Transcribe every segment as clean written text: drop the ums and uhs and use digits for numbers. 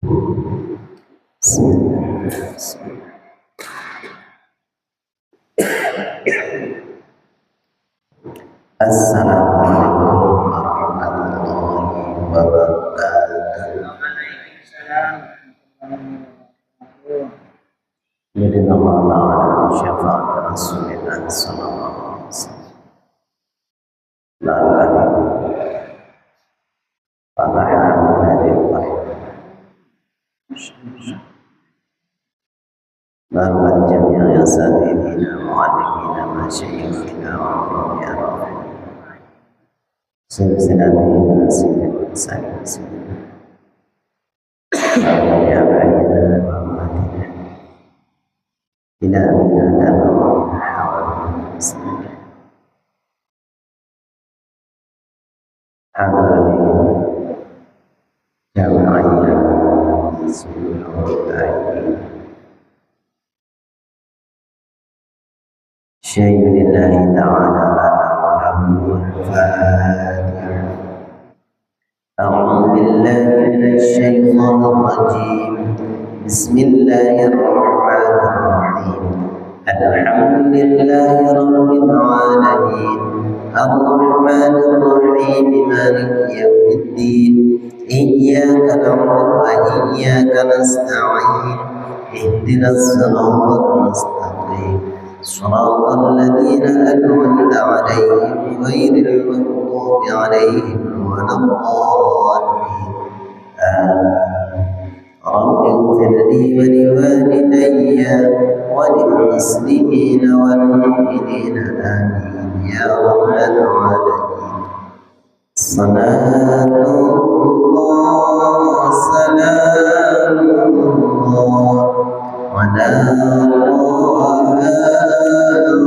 Assalamualaikum warahmatullahi wabarakatuh. Lidinallahu ala syafaat Rasulillah sallallahu alaihi wasallam. Lalu jami'a asatidina mu'allimina masyayikhina wa awliya silsilatin nasirin sayyidina ya bayyina wa umatina ila amina dama hawalina bismillah hadirin jami'iyah bismillahirrahmanirrahim. شيء لله تعالى لنا وله الفاتحة. أعوذ بالله من الشيطان الرجيم. بسم الله الرحمن الرحيم. الحمد لله رب العالمين الرحمن الرحيم مالك يوم الدين إياك نعبد وإياك نستعين اهدنا الصراط المستقيم صراط الذين أنعمت عليهم غير المغضوب عليهم ولا الضالين رب اغفر لي ولوالدي وللمسلمين والمؤمنين آمين يا رب العالمين. صلاة الله سلام الله على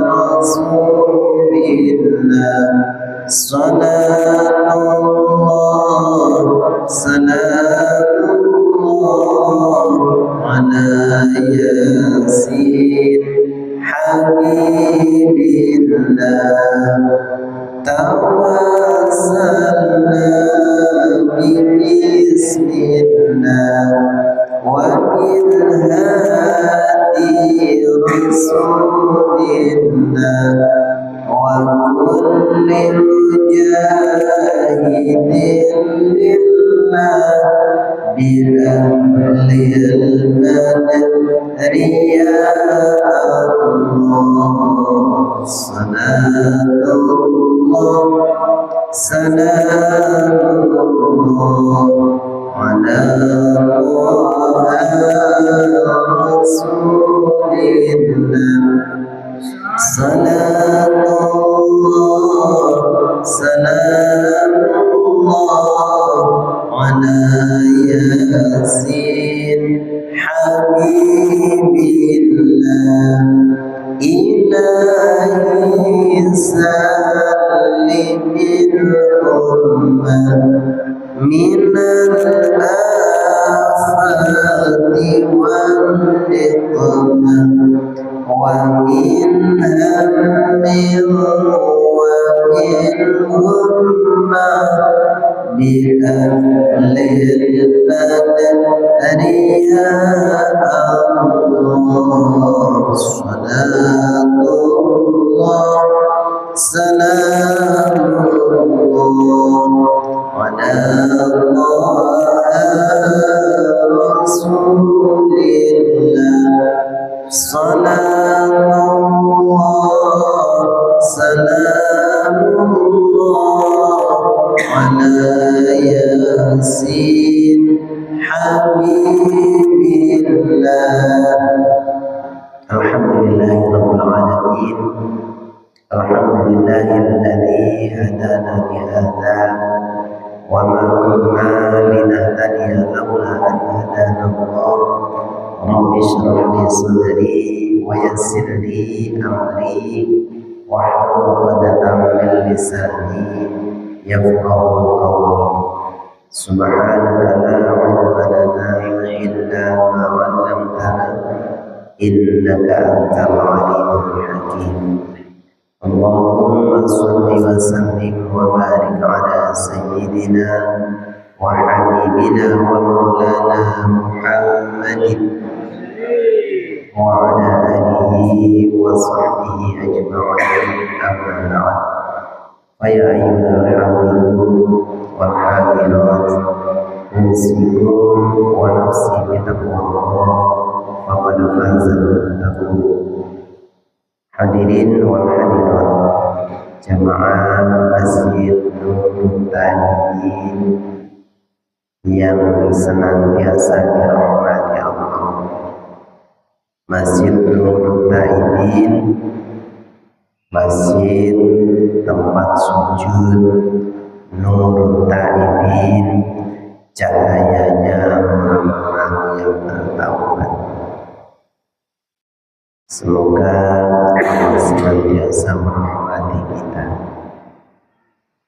رسول الله صلاة الله سلام الله على ياسين حبيب الله توسلنا بسم الله ومن هادي رسول الله وكل مجاهد لله بأهل المدر يا الله صلاة الله سلام الله على رسول الله صلاة الله سلام الله على ياسين حبيب الله إلهي سلم الأمة من الآفات والنقمة ومن هم ومن غمة بأهل البدر يا الله صلاة الله سلام الله على رسول الله صلاة الله سلام الله على ياسين حبيب الله. الحمد لله رب العالمين. الحمد لله الذي هدانا لهذا وما كنا لنهتدي لولا أن هدانا الله. رب اشرح لي صدري ويسر لي أمري واحلل عقدة من لساني يفقهوا قولي. سبحانك لا علم لنا إلا ما علمتنا إنك أنت العليم الحكيم. اللهم صل وسلم وبارك على سيدنا wa habibina wa maulana Muhammadin wa ala alihi wa sahbihi ajma'in, amma ba'd. Fa ya ayyuhal hadirun wal hadirat, usikum wa nafsi bitaqwallah faqad fazal muttaqun. Hadirin wal hadirat, jamaah Masjid Nurul Talibin yang senantiasa dirahmati Allah. Masjid Nurul Talibin, masjid tempat sujud Nurul Talibin, cahayanya orang-orang yang bertaubat. Semoga Allah senantiasa merahmati kita.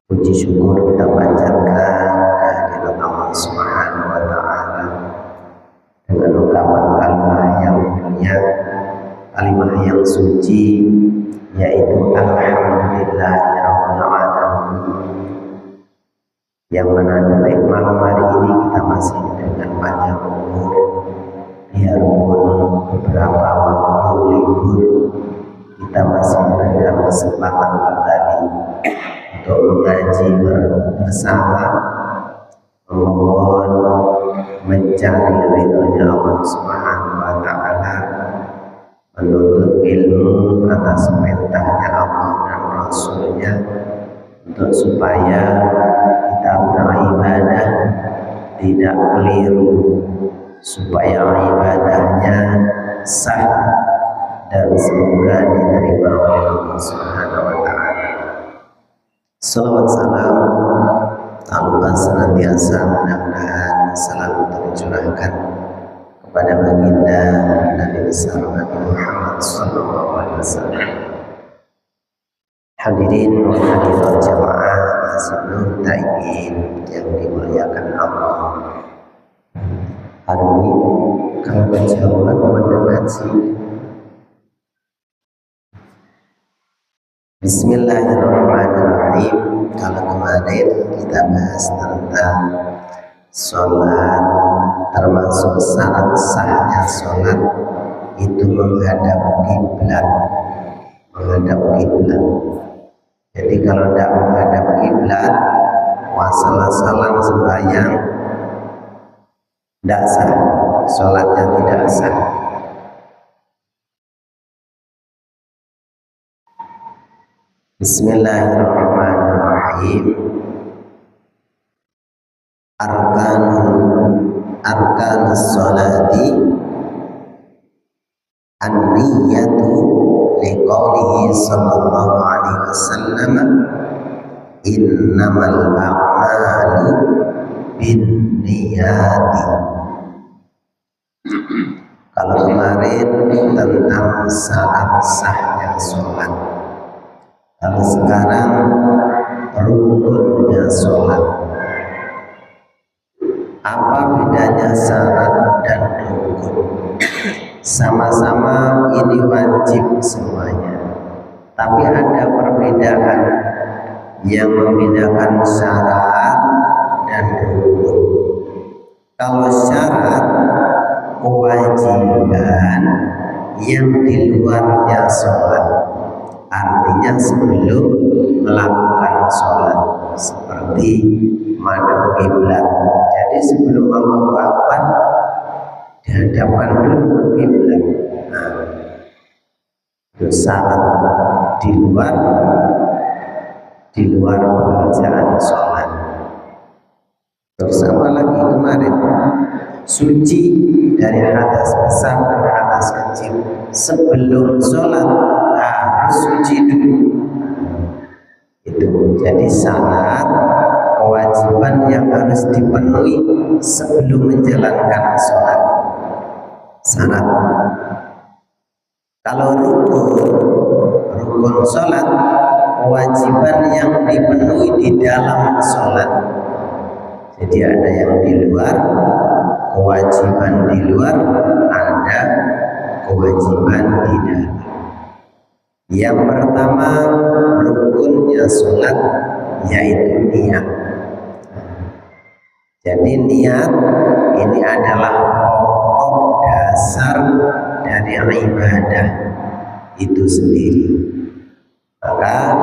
Puji syukur kita panjatkan kehadirat Allah Subhanahu wa Ta'ala dengan ungkapan kalimat yang mulia, kalimat yang suci, yaitu Alhamdulillahirabbil alamin. Yang mana detik malam hari ini kita masih dengan panjang umur, biarpun beberapa waktu libur, kita masih memberikan kesempatan kembali untuk mengaji bersama, memohon mencari ridhonya Allah Subhanahu wa Ta'ala, menuntut ilmu atas perintahnya Allah dan Rasulnya, untuk supaya kita beribadah tidak keliru, supaya ibadahnya sah dan semoga diterima oleh Allah Subhanahu wa Ta'ala. Salawat salam tak lupa senantiasa mudah-mudahan selalu tercurahkan kepada baginda Nabi besar Nabi Muhammad sallallahu alaihi wasallam. Hadirin wa hadirat jamaah Masjid Nurul Talibin yang dimuliakan Allah. Hari ini kalau kejauhan mendekat sih. Bismillahirrahmanirrahim. Kalau kemarin kita bahas tentang sholat, termasuk syarat sahnya sholat itu menghadap kiblat. Menghadap kiblat. Jadi kalau tidak menghadap kiblat, masalah salam sembahyang tidak sah, sholatnya tidak sah. Bismillahirrahmanirrahim. Arkanus sholati an-niyatu liqaulihi sallallahu alaihi wasallam, innamal a'malu binniyati. Kalau kemarin tentang syarat sahnya sholat, kalau sekarang rukunnya sholat. Apa bedanya syarat dan rukun? Sama-sama ini wajib semuanya, tapi ada perbedaan yang membedakan syarat dan rukun. Kalau syarat, kewajiban yang di luarnya sholat, artinya sebelum melakukan sholat, seperti madhab kiblat. Jadi sebelum Allahu Akbar dihadapkan dulu ke kiblat. Nah, itu syarat di luar pekerjaan sholat. Terus apa lagi kemarin? Suci dari hadas besar dan hadas kecil. Sebelum sholat harus suci dulu. Itu jadi syarat kewajiban yang harus dipenuhi sebelum menjalankan sholat. Syarat. Kalau rukun sholat, kewajiban yang dipenuhi di dalam sholat. Jadi ada yang di luar, kewajiban di luar, ada kewajiban di dalam. Yang pertama, rukunnya sholat yaitu niat. Jadi niat ini adalah pokok dasar dari ibadah itu sendiri. Maka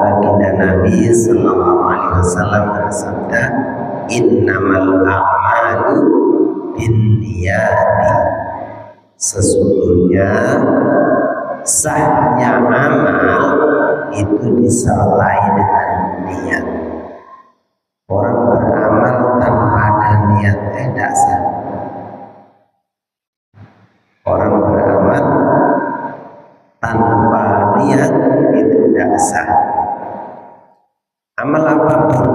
baginda Nabi Sallallahu Alaihi Wasallam bersabda, innamal a'malu binniyati, sesungguhnya sahnya amal itu disertai dengan niat. Orang beramal tanpa ada niat tidak sah. Orang beramal tanpa niat itu tidak sah. Amal apapun,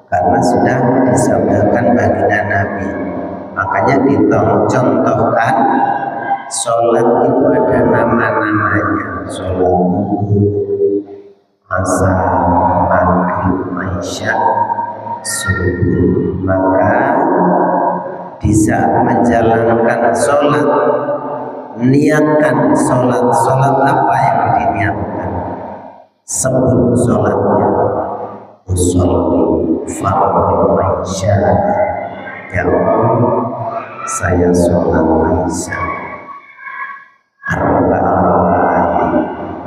karena sudah disabdakan baginda Nabi. Makanya dicontohkan sholat itu ada nama-namanya. Sholat asar, maghrib, isya, subuh. Maka di saat menjalankan sholat, niatkan sholat apa yang diniatkan. Sebelum sholatnya, usolli fardhu isya, ya Allah, saya sholat isya arba'ati,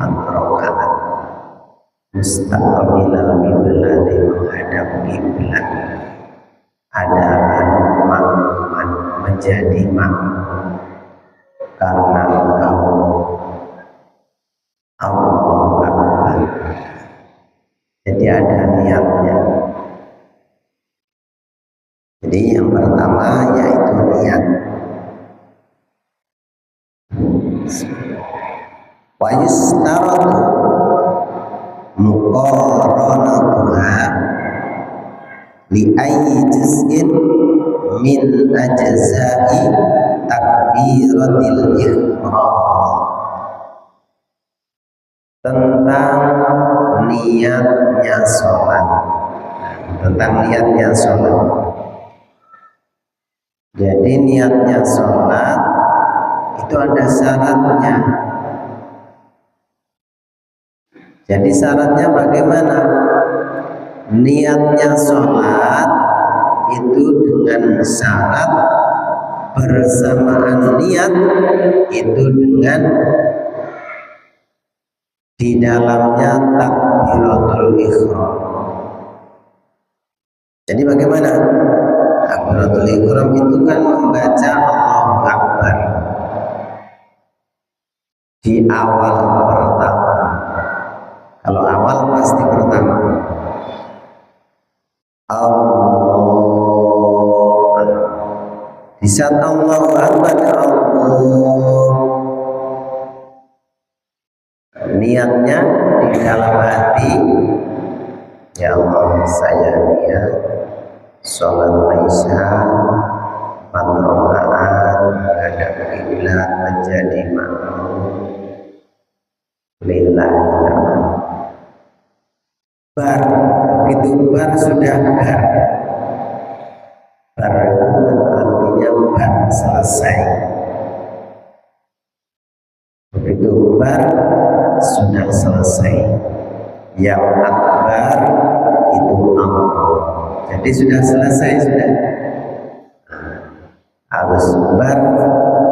4 rakaat, mustaqbilal qiblat, menghadap kiblat. Adaan makmuman, menjadi makmum karena engkau Allahu Akbar. Jadi ada niatnya. Jadi yang pertama yaitu niat. Wa yustaratu muqaranatuha li ayyi juz'in min ajza'i takbiratil ihram. Tentang niatnya sholat, Jadi niatnya sholat itu ada syaratnya. Jadi syaratnya bagaimana? Niatnya sholat itu dengan syarat bersamaan niat itu dengan di dalamnya takbiratul ihram. Jadi bagaimana? Takbiratul ihram itu kan membaca Allahu Akbar di awal pertama. Kalau awal pasti pertama. Allah. Di saat Allahu Akbar, Allah. Niatnya di dalam hati, ya Allah, saya niat sholat isya 4 rakaat menghadap kiblat, menjadi makmum lillahi ta'ala. Bar, begitu bar sudah bar. Bar artinya bar, selesai. Begitu bar sudah selesai. Yang akbar itu Allah. Jadi sudah selesai, sudah harus bar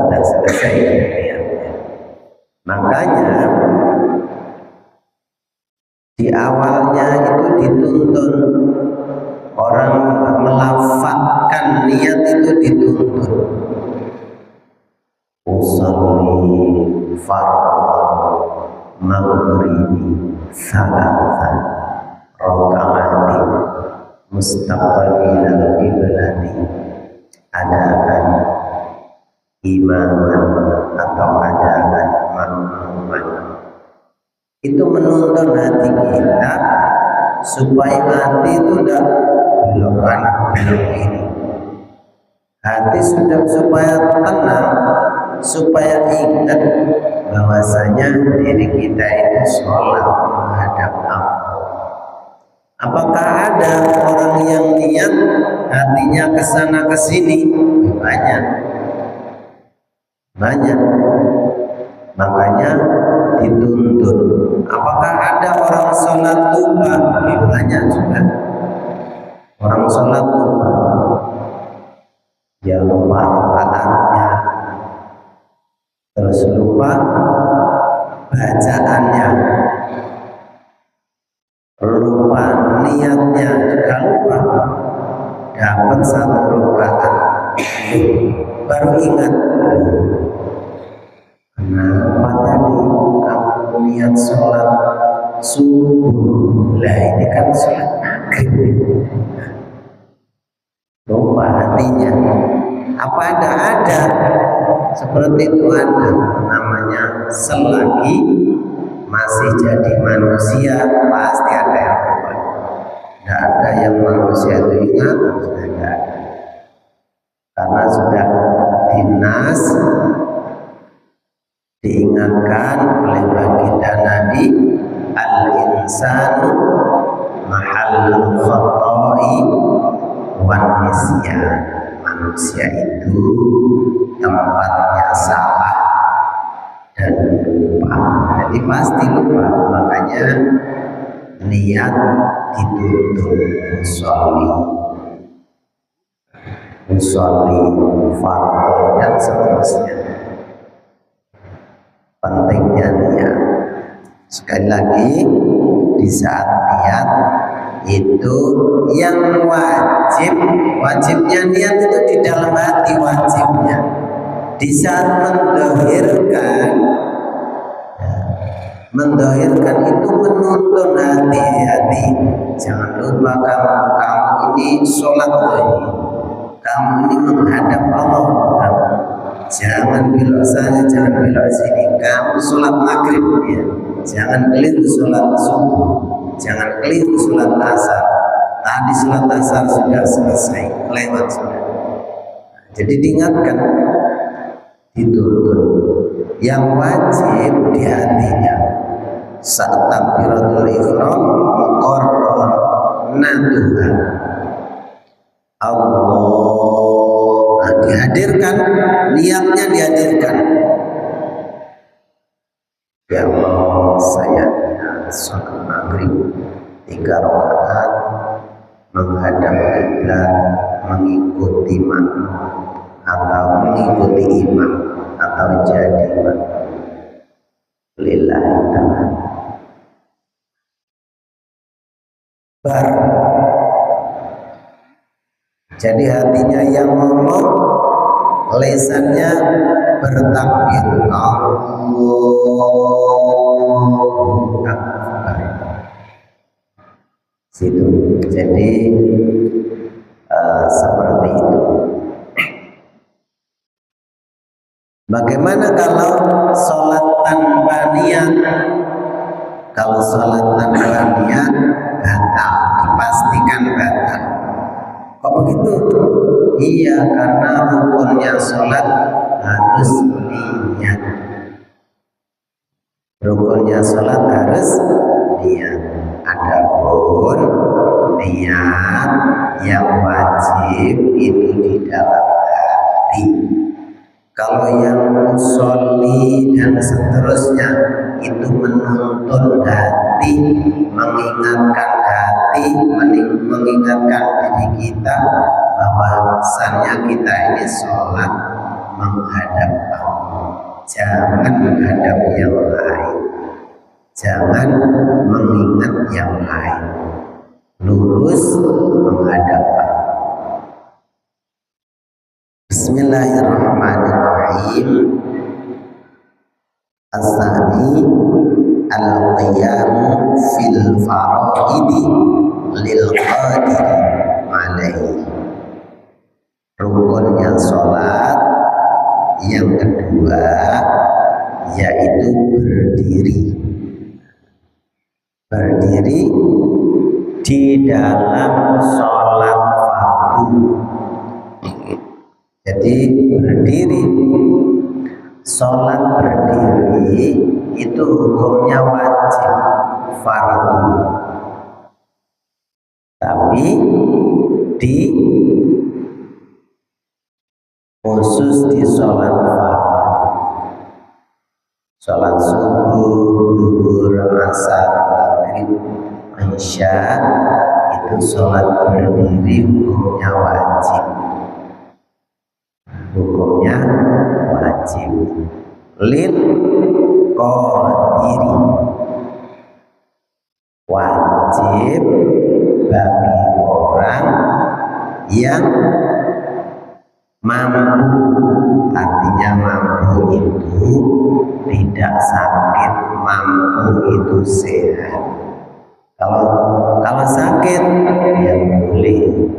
dan selesai niatnya. Makanya di awalnya itu dituntun orang melafadzkan niat itu dituntun. Usolli fardhu maghribi salatan raka'ati mustaqbilal qiblati adaan imaman atau adaan makmuman. Itu menuntun hati kita supaya hati itu tidak belok kanan belok kiri. Hati sudah supaya tenang, supaya ingat bahwasanya diri kita itu sholat menghadap Allah. Apakah ada orang yang niat hatinya kesana kesini? Banyak. Makanya dituntun. Apakah ada orang sholat lupa? Banyak juga. Orang sholat lupa, dia lupa rakaatnya, terus lupa bacaannya, lupa niatnya, juga lupa. Dapat satu rakaat, baru ingat, kenapa tadi aku niat sholat subuh? Lah ini kan sholat maghrib. Lupa hatinya. Apa ada seperti itu, ada namanya selagi masih jadi manusia pasti ada yang lupa. Tidak ada yang manusia itu ingat, sudah tidak ada. Karena sudah dinas diingatkan oleh baginda Nabi, al-insanu mahallul khata'i wan nisyan. Manusia itu tempatnya salah dan lupa. Jadi pasti lupa, makanya niat dituntut musolli fardhu dan seterusnya. Pentingnya niat. Sekali lagi, di saat niat itu yang wajibnya niat itu di dalam hati, wajibnya. Di saat mendohirkan itu menuntun hati. Jangan lupa kamu ini sholat ini, kamu ini menghadap Allah. Jangan belok sana, jangan belok sini. Kamu sholat maghrib ya, jangan keliru sholat subuh, jangan keliru sholat asar. Tadi sholat asar sudah selesai, lewat sudah. Jadi diingatkan, dituntun. Yang wajib di hatinya saat takbiratul ihram, qarrarnatuha Allah. Nah, dihadirkan, niatnya dihadirkan. Ya Allah, saya sholat maghrib 3 rakaat menghadap kiblat, mengikuti makmum atau mengikuti imam atau jadi makmum lillahi ta'ala. Jadi hatinya yang ngomong, lesannya bertakbir, Allahu Akbar. Situ. Jadi seperti itu. Bagaimana kalau sholat tanpa niat? Kalau sholat tanpa niat batal, dipastikan batal. Kok begitu? Iya, karena rukunnya sholat harus niat. Rukunnya sholat harus niat. Adapun niat yang wajib itu di dalam hati. Kalau yang musolli dan seterusnya itu menuntun hati, mengingatkan hati, mengingatkan diri kita bahwasannya kita ini sholat menghadap Allah. Jangan menghadap yang lain, jangan mengingat yang lain, lurus menghadap Allah. Bismillahirrahmanirrahim. As-sani al-qiyamu fil faraidi lil qadiri alaihi. Rukunnya sholat yang kedua yaitu berdiri di dalam sholat fardu. Jadi berdiri, sholat berdiri itu hukumnya wajib, fardu. Tapi khusus di sholat fardu, sholat subuh, zuhur, asar, maghrib, isya, itu itu sholat berdiri hukumnya wajib. Hukumnya wajib. Lil qadiri, wajib bagi orang yang mampu. Artinya mampu itu tidak sakit, mampu itu sehat. Kalau sakit ya boleh,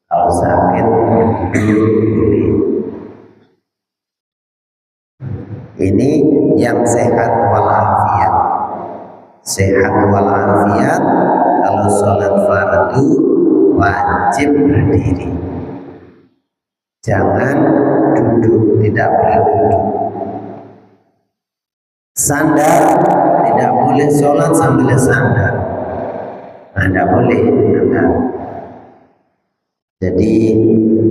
kalau sakit boleh. Ini yang sehat walafiat. Sehat walafiat kalau sholat fardu wajib berdiri. Jangan duduk, tidak boleh duduk. Sandar, tidak boleh sholat sambil sandar. Nah, tidak boleh. Jadi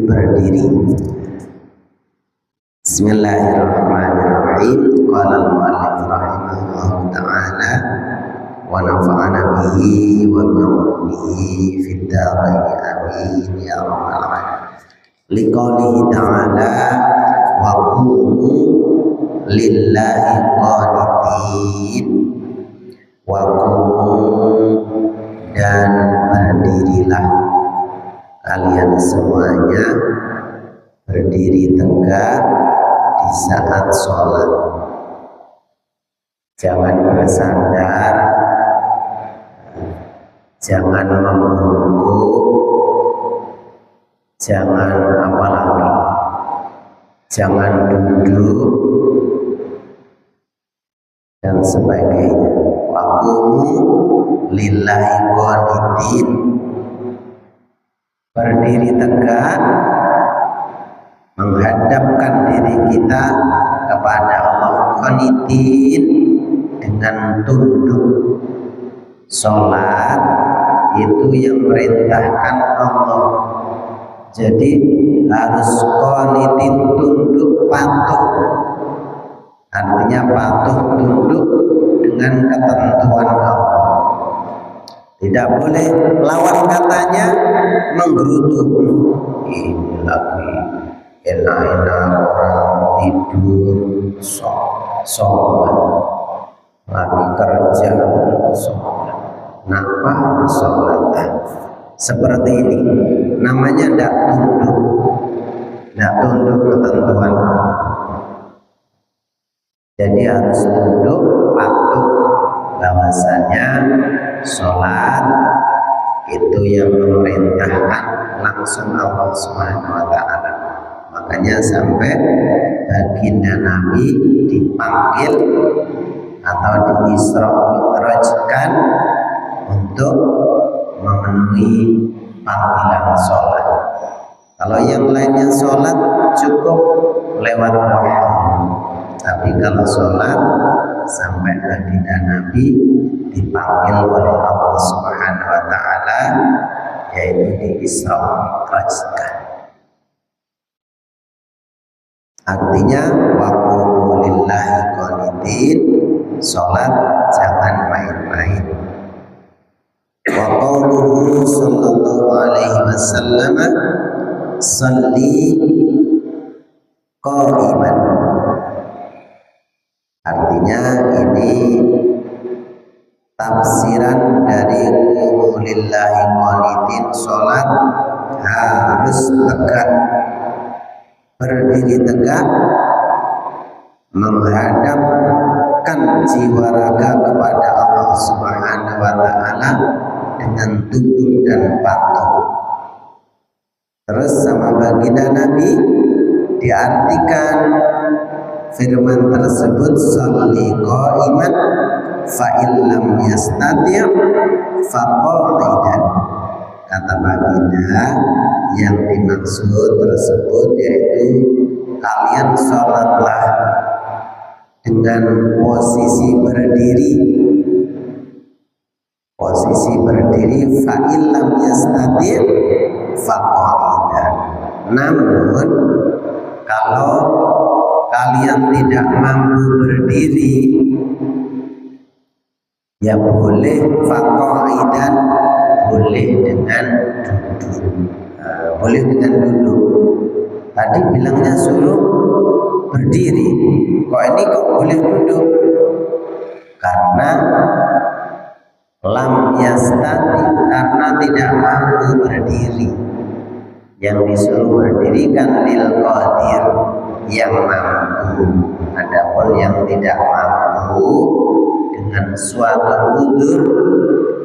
berdiri. Bismillahirrahmanirrahim. Qala al-mu'allif rahimahullahu ta'ala wa nafa'ana bihi wa bi'ulumihi fid dharain amin ya rabbal alamin. Liqaulihi ta'ala wa qumu lillahi qanitin, wa qumu, dan berdirilah kalian semuanya, berdiri tegak di saat sholat. Jangan bersandar, jangan membungkuk, jangan apalagi, jangan duduk dan sebagainya. Waqumu lillahi qanitin, berdiri tegak menghadapkan diri kita kepada Allah, qanitin, dengan tunduk. Sholat itu yang merintahkan Allah, jadi harus qanitin, tunduk, patuh. Artinya patuh, tunduk dengan ketentuan Allah. Tidak boleh lawan katanya menggerutu. Ini lagi enak-enak orang tidur sholat, lagi kerja sholat, kenapa sholat? Seperti ini namanya tidak tunduk ketentuan. Jadi harus tunduk, patuh, bahwasanya sholat itu yang memerintahkan langsung Allah Subhanahu wa ta'ala. Makanya sampai baginda Nabi dipanggil atau di-Isra Mi'rajkan untuk memenuhi panggilan sholat. Kalau yang lainnya sholat cukup lewat wahyu, tapi kalau sholat sampai baginda Nabi dipanggil oleh Allah Subhanahu wa ta'ala, yaitu di-Isra Mi'rajkan. Artinya waqumu lillahi qanitin, sholat jangan main-main. Wa qauluhu sallallahu alaihi wasallam sholli qa'iman. Artinya ini tafsiran dari qumu lillahi qanitin, sholat harus tegak, berdiri tegak, menghadapkan jiwa raga kepada Allah Subhanahu wa ta'ala dengan tunduk dan patuh. Terus sama baginda Nabi diartikan firman tersebut, sholli qa'iman fa illam yastati' fa qa'idan. Kata baginda, yang dimaksud tersebut yaitu kalian sholatlah dengan posisi berdiri. Posisi berdiri, fa illam yastati' fa qa'idan. Namun kalau kalian tidak mampu berdiri, ya boleh fa qa'idan, boleh dengan duduk. Boleh dengan duduk. Tadi bilangnya suruh berdiri, kok ini kok boleh duduk? Karena lam yastati, karena tidak mampu berdiri. Yang disuruh berdiri kan lil qadir, yang mampu. Adapun yang tidak mampu dengan suatu udzur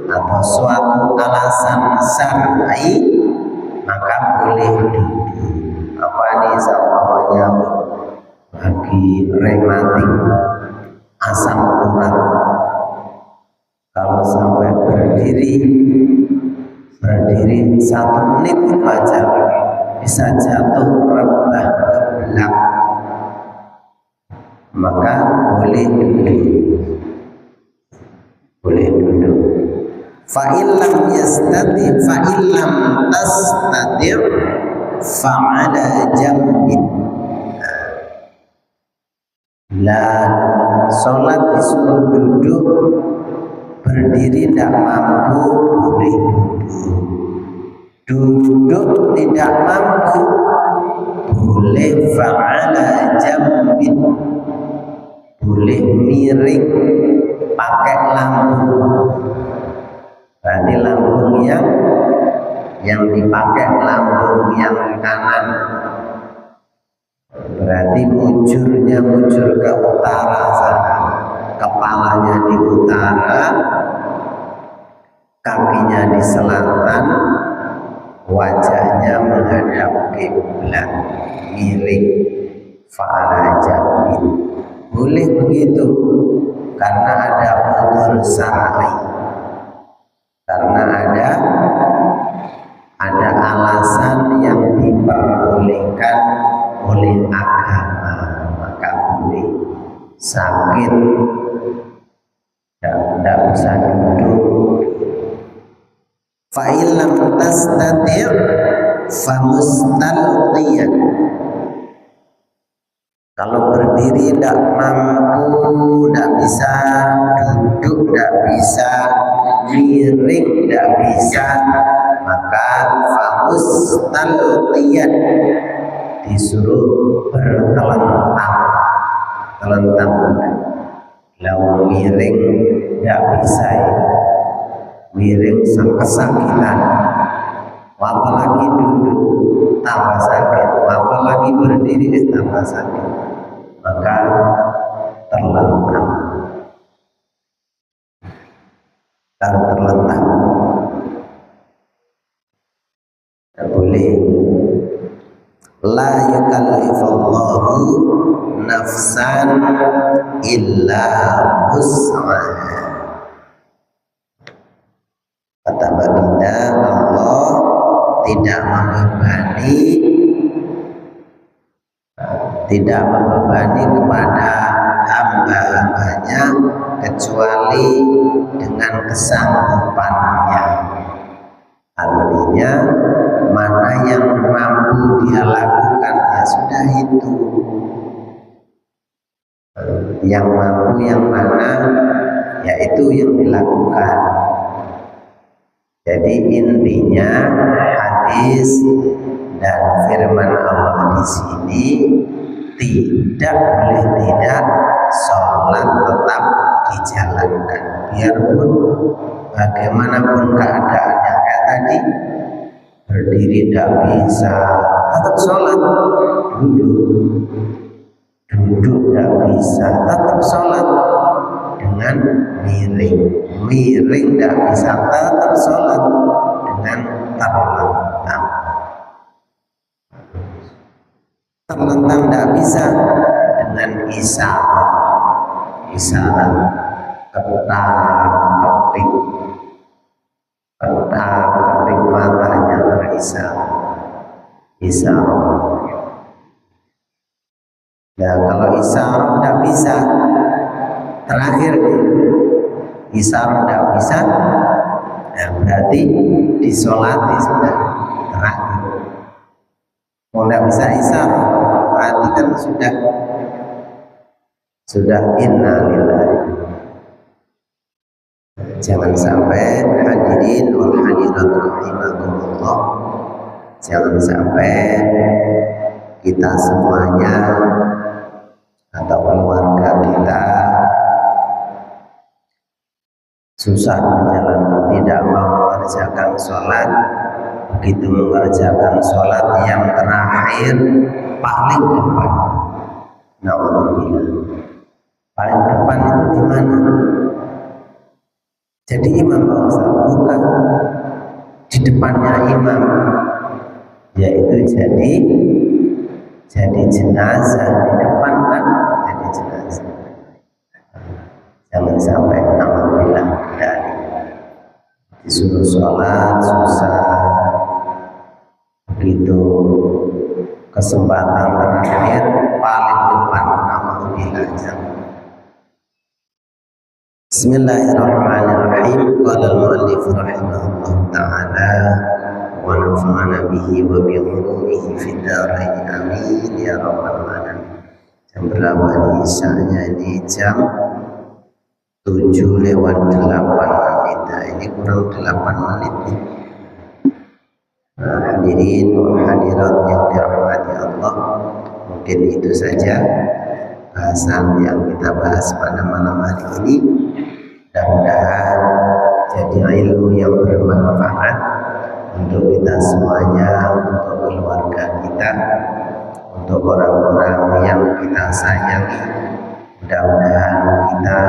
atau suatu alasan syar'i, maka boleh duduk. Apa ini namanya? Bagi rematik, asam urat, kalau sampai berdiri 1 menit itu aja bisa jatuh rebah ke belakang, maka boleh duduk. Boleh duduk. Fa'illam yastati, fa'illam tastati' fa'ala jambin. Lah, sholat disuruh duduk, berdiri tidak mampu, boleh duduk. Duduk tidak mampu, boleh fa'ala jambin, boleh miring pakai lambung. Berarti lambung yang dipakai lambung yang kanan, berarti mujur ke utara sana, kepalanya di utara, kakinya di selatan, wajahnya menghadap kiblat, miring, fa'ala jambin. Boleh begitu karena ada udzur syar'i, karena ada alasan yang diperbolehkan oleh agama, maka boleh. Sakit tidak bisa duduk. Fa'ilam tastati' famustalqiyan, kalau berdiri tidak mampu, tidak bisa duduk, tidak bisa miring, tidak bisa, maka famustalqiyan, disuruh bertelentang. Lalu miring tidak bisa, ya. Miring kesakitan, apalagi duduk tambah sakit, apalagi berdiri tambah sakit, maka terlentang. Kalau terlentang tidak boleh. La yukallifullahu nafsan illa wus'aha. Kata baginda, Allah tidak membebani kepada hamba-hambanya kecuali dengan kesanggupannya. Artinya mana yang mampu dia lakukan, ya sudah itu. Yang mampu yang mana, ya itu yang dilakukan. Jadi intinya hadis dan firman Allah di sini, tidak boleh tidak, sholat tetap dijalankan biarpun bagaimanapun keadaannya. Kayak tadi berdiri tidak bisa, tetap sholat. Duduk tidak bisa, tetap sholat. Dengan miring tidak bisa, tetap sholat. Dengan terlentang tidak bisa, dengan isyarat ketik matanya berisyarat. Nah, kalau isyarat tidak bisa, terakhir isyarat tidak bisa, nah berarti disolati sudah terakhir. Kalau tidak bisa isyarat, berarti kan sudah innalillahi. Jangan sampai hadirin wal hadirat rahimakumullah, jangan sampai kita semuanya atau keluarga kita susah menjalankan, tidak mau mengerjakan sholat, begitu mengerjakan sholat yang terakhir paling depan. Na'udzubillah. Paling depan itu di mana? Jadi imam Pak Ustaz, bukan di depannya imam, yaitu jadi jenazah di depan kan, jadi jenazah. Jangan sampai na'udzubillah dari disuruh sholat susah, begitu kesempatan terakhir paling depan, na'udzubillah. Jangan. Bismillahirrahmanirrahim. Qala al-mu'allif rahimahullah ta'ala wa nafa'ana bihi wa bi ulumihi fid dharain amin ya rabbal alamin. Jam berapa nih isanya? Ini jam 7:08. Nah, ini kurang 8 menit nih. Hadirin wa hadirat yang dirahmati Allah, mungkin itu saja bahasan yang kita bahas pada malam hari ini. Mudah-mudahan jadi ilmu yang bermanfaat untuk kita semuanya, untuk keluarga kita, untuk orang-orang yang kita sayangi. Mudah-mudahan kita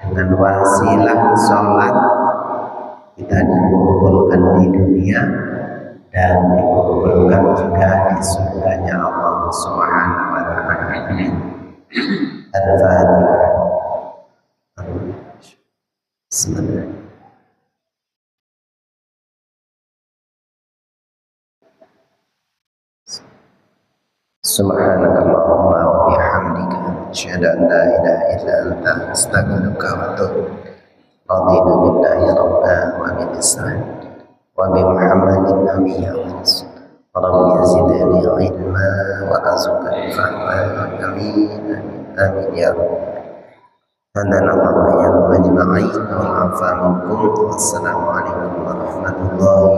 dengan wasilah sholat kita dikumpulkan di dunia dan dikumpulkan juga di surganya Allah Subhanahu wa ta'ala. Al-Fatihah. Bismillah. Subhanakallahumma wa bihamdika asyhadu an la ilaha illa anta astaghfiruka wa atubu raditu billahi rabba wa bil islam wa bi muhammadin nabiyya wa rasul rabbi zidni ilma wa arzuqni fahma amin amin ya rabb. Hadana Allah ya ajma'in wa afa minkum. Wassalamu alaikum warahmatullahi